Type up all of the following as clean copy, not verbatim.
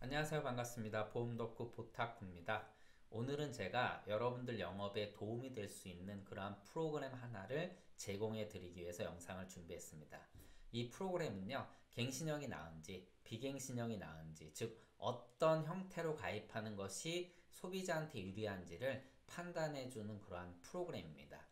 안녕하세요. 반갑습니다. 보험덕후 보탁구입니다. 오늘은 제가 여러분들 영업에 도움이 될 수 있는 그러한 프로그램 하나를 제공해 드리기 위해서 영상을 준비했습니다. 이 프로그램은요, 갱신형이 나은지 비갱신형이 나은지, 즉 어떤 형태로 가입하는 것이 소비자한테 유리한지를 판단해 주는 그러한 프로그램입니다.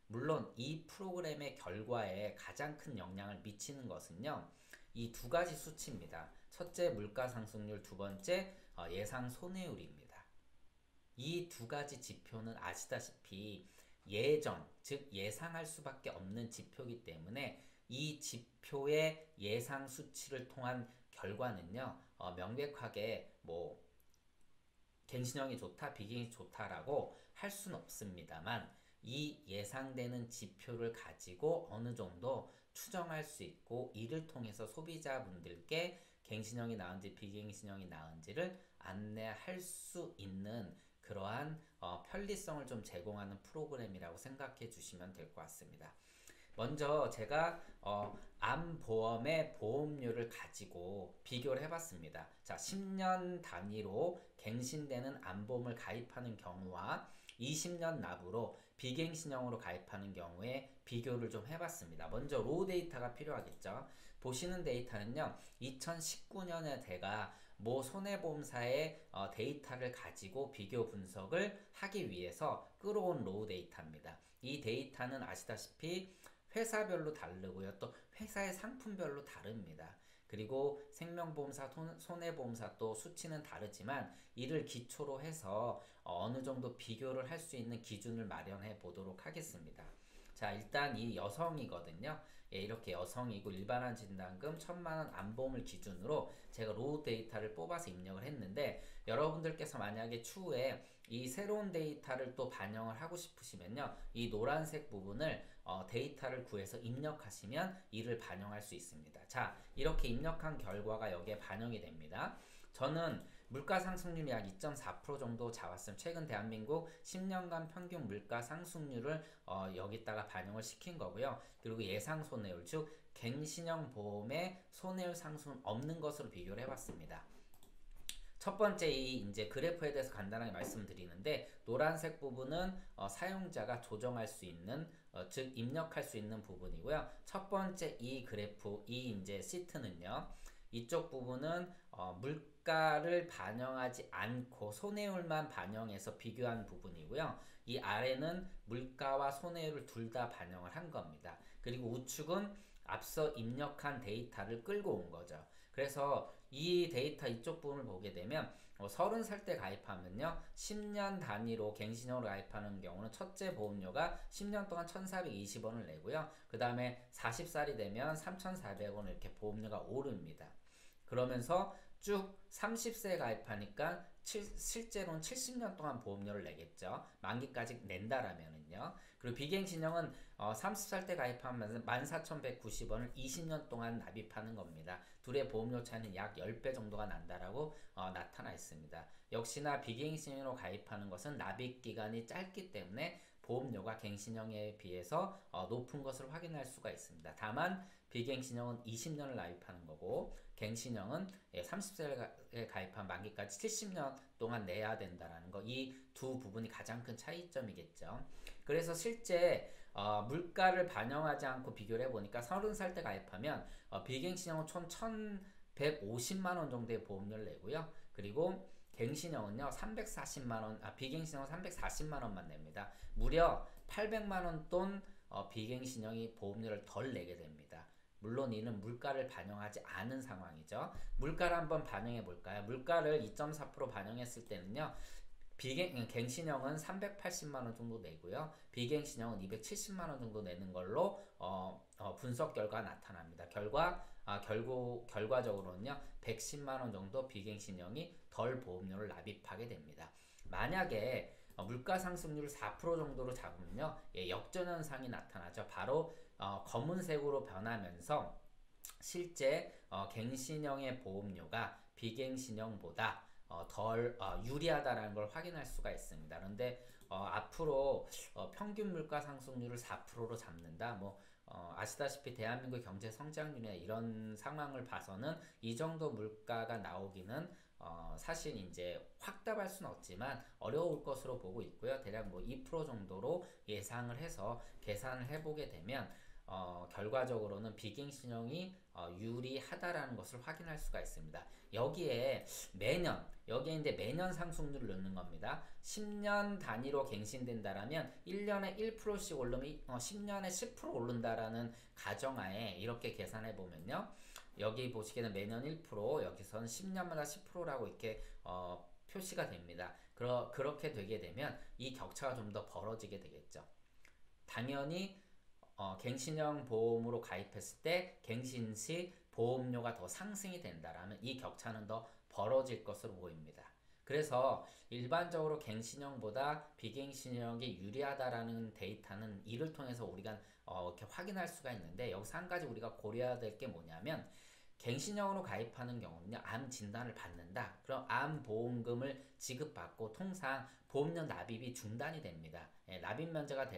물론 이 프로그램의 결과에 가장 큰 영향을 미치는 것은요, 이 두 가지 수치입니다. 첫째 물가 상승률, 두 번째 예상 손해율입니다. 이 두 가지 지표는 아시다시피 예정, 즉 예상할 수밖에 없는 지표이기 때문에 이 지표의 예상 수치를 통한 결과는요, 명백하게 갱신형이 좋다, 비갱이 좋다라고 할 수는 없습니다만 이 예상되는 지표를 가지고 어느 정도 추정할 수 있고 이를 통해서 소비자분들께 갱신형이 나은지 비갱신형이 나은지를 안내할 수 있는 그러한 편리성을 좀 제공하는 프로그램이라고 생각해 주시면 될 것 같습니다. 먼저 제가 암보험의 보험료를 가지고 비교를 해봤습니다. 자, 10년 단위로 갱신되는 암보험을 가입하는 경우와 20년 납으로 비갱신형으로 가입하는 경우에 비교를 좀 해봤습니다. 먼저 로우 데이터가 필요하겠죠. 보시는 데이터는요, 2019년에 제가 모 손해보험사의 데이터를 가지고 비교 분석을 하기 위해서 끌어온 로우 데이터입니다. 이 데이터는 아시다시피 회사별로 다르고요. 또 회사의 상품별로 다릅니다. 그리고 생명보험사, 손해보험사 또 수치는 다르지만 이를 기초로 해서 어느 정도 비교를 할 수 있는 기준을 마련해 보도록 하겠습니다. 자, 일단 이 여성이거든요. 예, 이렇게 여성이고 일반한 진단금 1,000만원 안보험을 기준으로 제가 로우 데이터를 뽑아서 입력을 했는데, 여러분들께서 만약에 추후에 이 새로운 데이터를 또 반영을 하고 싶으시면요, 이 노란색 부분을 데이터를 구해서 입력하시면 이를 반영할 수 있습니다. 자, 이렇게 입력한 결과가 여기에 반영이 됩니다. 저는 물가 상승률이 약 2.4% 정도 잡았음. 최근 대한민국 10년간 평균 물가 상승률을 여기다가 반영을 시킨 거고요. 그리고 예상 손해율, 즉 갱신형 보험의 손해율 상승은 없는 것으로 비교를 해봤습니다. 첫 번째 이 이제 그래프에 대해서 간단하게 말씀드리는데, 노란색 부분은 사용자가 조정할 수 있는 즉 입력할 수 있는 부분이고요. 첫 번째 이 그래프, 이 이제 시트는요, 이쪽 부분은 물가를 반영하지 않고 손해율만 반영해서 비교한 부분이고요. 이 아래는 물가와 손해율을 둘 다 반영을 한 겁니다. 그리고 우측은 앞서 입력한 데이터를 끌고 온 거죠. 그래서 이 데이터 이쪽 부분을 보게 되면 30살 때 가입하면요, 10년 단위로 갱신형으로 가입하는 경우는 첫째 보험료가 10년 동안 1,420원을 내고요. 그 다음에 40살이 되면 3,400원 이렇게 보험료가 오릅니다. 그러면서 쭉 30세에 가입하니까 실제로는 70년 동안 보험료를 내겠죠. 만기까지 낸다라면은요. 그리고 비갱신형은 30살 때 가입하면 14,190원을 20년 동안 납입하는 겁니다. 둘의 보험료 차이는 약 10배 정도가 난다라고 나타나 있습니다. 역시나 비갱신형으로 가입하는 것은 납입 기간이 짧기 때문에 보험료가 갱신형에 비해서 높은 것을 확인할 수가 있습니다. 다만 비갱신형은 20년을 납입하는 거고 갱신형은 30세에 가입한 만기까지 70년 동안 내야 된다라는 거, 이 두 부분이 가장 큰 차이점이겠죠. 그래서 실제 물가를 반영하지 않고 비교를 해보니까 30살 때 가입하면 비갱신형은 총 1,150만원 정도의 보험료를 내고요. 그리고 갱신형은요 340만원, 비갱신형은 340만원만 냅니다. 무려 800만원 돈 비갱신형이 보험료를 덜 내게 됩니다. 물론 이는 물가를 반영하지 않은 상황이죠. 물가를 한번 반영해 볼까요? 물가를 2.4% 반영했을 때는요, 갱신형은 380만원 정도 내고요. 비갱신형은 270만원 정도 내는 걸로 분석 결과가 나타납니다. 결과적으로는요, 110만원 정도 비갱신형이 덜 보험료를 납입하게 됩니다. 만약에 물가 상승률 4% 정도로 잡으면요, 역전현상이 나타나죠. 바로 검은색으로 변하면서 실제 갱신형의 보험료가 비갱신형보다 덜 유리하다라는 걸 확인할 수가 있습니다. 그런데 앞으로 평균 물가 상승률을 4%로 잡는다. 아시다시피 대한민국 경제 성장률이나 이런 상황을 봐서는 이 정도 물가가 나오기는 사실 이제 확답할 수는 없지만 어려울 것으로 보고 있고요. 대략 뭐 2% 정도로 예상을 해서 계산을 해보게 되면 결과적으로는 비갱신형이 유리하다라는 것을 확인할 수가 있습니다. 여기에 이제 매년 상승률을 넣는 겁니다. 10년 단위로 갱신된다라면 1년에 1%씩 오르면 10년에 10% 오른다라는 가정하에 이렇게 계산해 보면요. 여기 보시기에는 매년 1%, 여기서는 10년마다 10%라고 이렇게 표시가 됩니다. 그렇게 되게 되면 이 격차가 좀 더 벌어지게 되겠죠. 당연히 갱신형 보험으로 가입했을 때 갱신 시 보험료가 더 상승이 된다라면 이 격차는 더 벌어질 것으로 보입니다. 그래서 일반적으로 갱신형보다 비갱신형이 유리하다라는 데이터는 이를 통해서 우리가 이렇게 확인할 수가 있는데, 여기서 한 가지 우리가 고려해야 될 게 뭐냐면, 갱신형으로 가입하는 경우는요, 암 진단을 받는다. 그럼 암 보험금을 지급받고 통상 보험료 납입이 중단이 됩니다. 납입 면제가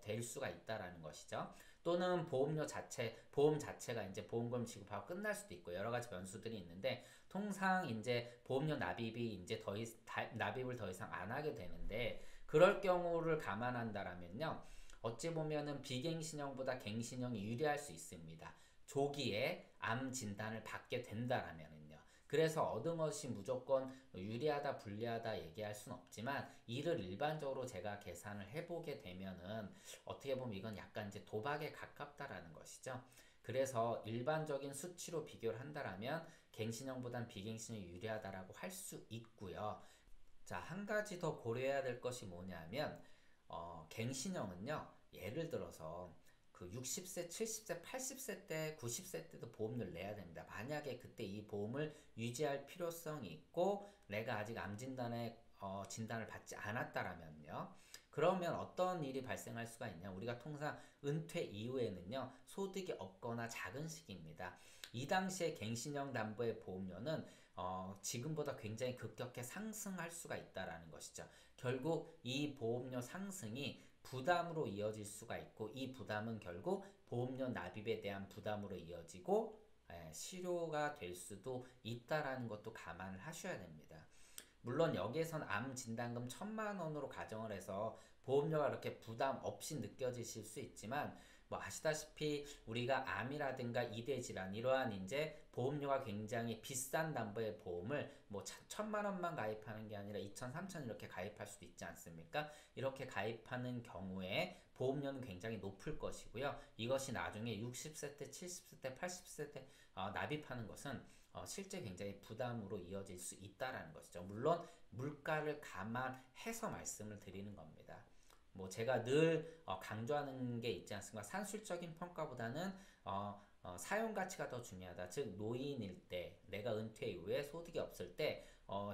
될 수가 있다라는 것이죠. 또는 보험 자체가 이제 보험금 지급하고 끝날 수도 있고 여러 가지 변수들이 있는데, 통상 이제 보험료 납입이 이제 납입을 더 이상 안 하게 되는데, 그럴 경우를 감안한다라면요, 어찌 보면은 비갱신형보다 갱신형이 유리할 수 있습니다. 조기에 암 진단을 받게 된다라면은요. 그래서 얻은 것이 무조건 유리하다 불리하다 얘기할 수는 없지만, 이를 일반적으로 제가 계산을 해보게 되면은 어떻게 보면 이건 약간 이제 도박에 가깝다라는 것이죠. 그래서 일반적인 수치로 비교를 한다라면 갱신형보단 비갱신형이 유리하다라고 할 수 있고요. 자, 한 가지 더 고려해야 될 것이 뭐냐면, 갱신형은요, 예를 들어서 그 60세, 70세, 80세 때, 90세 때도 보험료를 내야 됩니다. 만약에 그때 이 보험을 유지할 필요성이 있고 내가 아직 암 진단에 진단을 받지 않았다라면요. 그러면 어떤 일이 발생할 수가 있냐? 우리가 통상 은퇴 이후에는요, 소득이 없거나 작은 시기입니다. 이 당시에 갱신형 담보의 보험료는 지금보다 굉장히 급격히 상승할 수가 있다라는 것이죠. 결국 이 보험료 상승이 부담으로 이어질 수가 있고, 이 부담은 결국 보험료 납입에 대한 부담으로 이어지고 실효가 될 수도 있다라는 것도 감안을 하셔야 됩니다. 물론 여기에선 암 진단금 1,000만 원으로 가정을 해서 보험료가 그렇게 부담 없이 느껴지실 수 있지만, 뭐 아시다시피 우리가 암이라든가 이대 질환, 이러한 이제 보험료가 굉장히 비싼 담보의 보험을 뭐 1,000만 원만 가입하는 게 아니라 2,000, 3,000 이렇게 가입할 수도 있지 않습니까? 이렇게 가입하는 경우에 보험료는 굉장히 높을 것이고요. 이것이 나중에 60세 때, 70세 때, 80세 때 납입하는 것은 실제 굉장히 부담으로 이어질 수 있다라는 것이죠. 물론 물가를 감안해서 말씀을 드리는 겁니다. 뭐 제가 늘 강조하는 게 있지 않습니까? 산술적인 평가보다는 사용 가치가 더 중요하다. 즉 노인일 때, 내가 은퇴 이후에 소득이 없을 때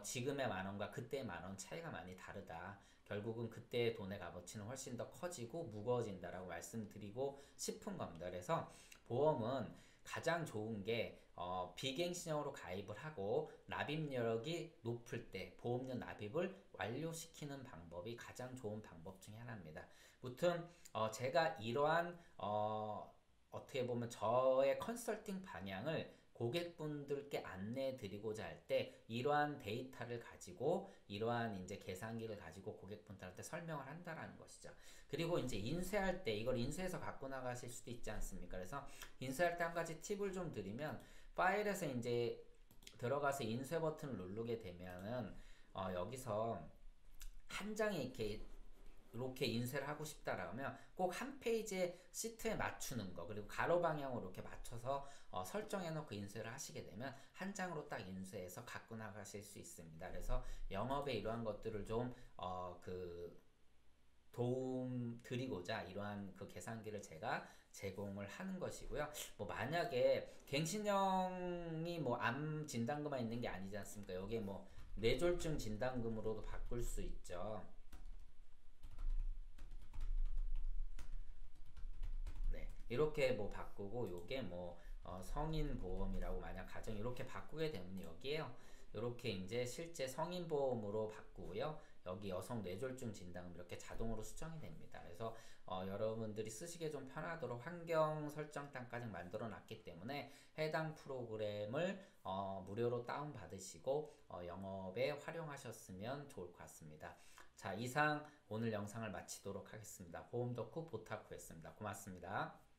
지금의 만 원과 그때의 만 원 차이가 많이 다르다. 결국은 그때의 돈의 값어치는 훨씬 더 커지고 무거워진다라고 말씀드리고 싶은 겁니다. 그래서 보험은 가장 좋은 게 비갱신형으로 가입을 하고 납입력이 높을 때 보험료 납입을 완료시키는 방법이 가장 좋은 방법 중에 하나입니다. 무튼 제가 이러한 어떻게 보면 저의 컨설팅 방향을 고객분들께 안내해 드리고자 할 때 이러한 데이터를 가지고, 이러한 이제 계산기를 가지고 고객분들한테 설명을 한다라는 것이죠. 그리고 이제 인쇄할 때 이걸 인쇄해서 갖고 나가실 수도 있지 않습니까? 그래서 인쇄할 때 한 가지 팁을 좀 드리면, 파일에서 이제 들어가서 인쇄 버튼을 누르게 되면은 여기서 한 장에 이렇게 인쇄를 하고 싶다라면 꼭 한 페이지의 시트에 맞추는 거, 그리고 가로 방향으로 이렇게 맞춰서 설정해 놓고 인쇄를 하시게 되면 한 장으로 딱 인쇄해서 갖고 나가실 수 있습니다. 그래서 영업에 이러한 것들을 좀 도움 드리고자 이러한 그 계산기를 제가 제공을 하는 것이고요. 뭐 만약에 갱신형이 뭐 암 진단금만 있는 게 아니지 않습니까? 여기에 뭐 뇌졸중 진단금으로도 바꿀 수 있죠. 네, 이렇게 뭐 바꾸고, 요게 뭐 성인 보험이라고 만약 가정 이렇게 바꾸게 되면 여기에요. 이렇게 이제 실제 성인 보험으로 바꾸고요. 여기 여성 뇌졸중 진단금 이렇게 자동으로 수정이 됩니다. 그래서 여러분들이 쓰시기에 좀 편하도록 환경 설정단까지 만들어 놨기 때문에 해당 프로그램을 무료로 다운받으시고 영업에 활용하셨으면 좋을 것 같습니다. 자, 이상 오늘 영상을 마치도록 하겠습니다. 보험 덕후 보타쿠였습니다. 고맙습니다.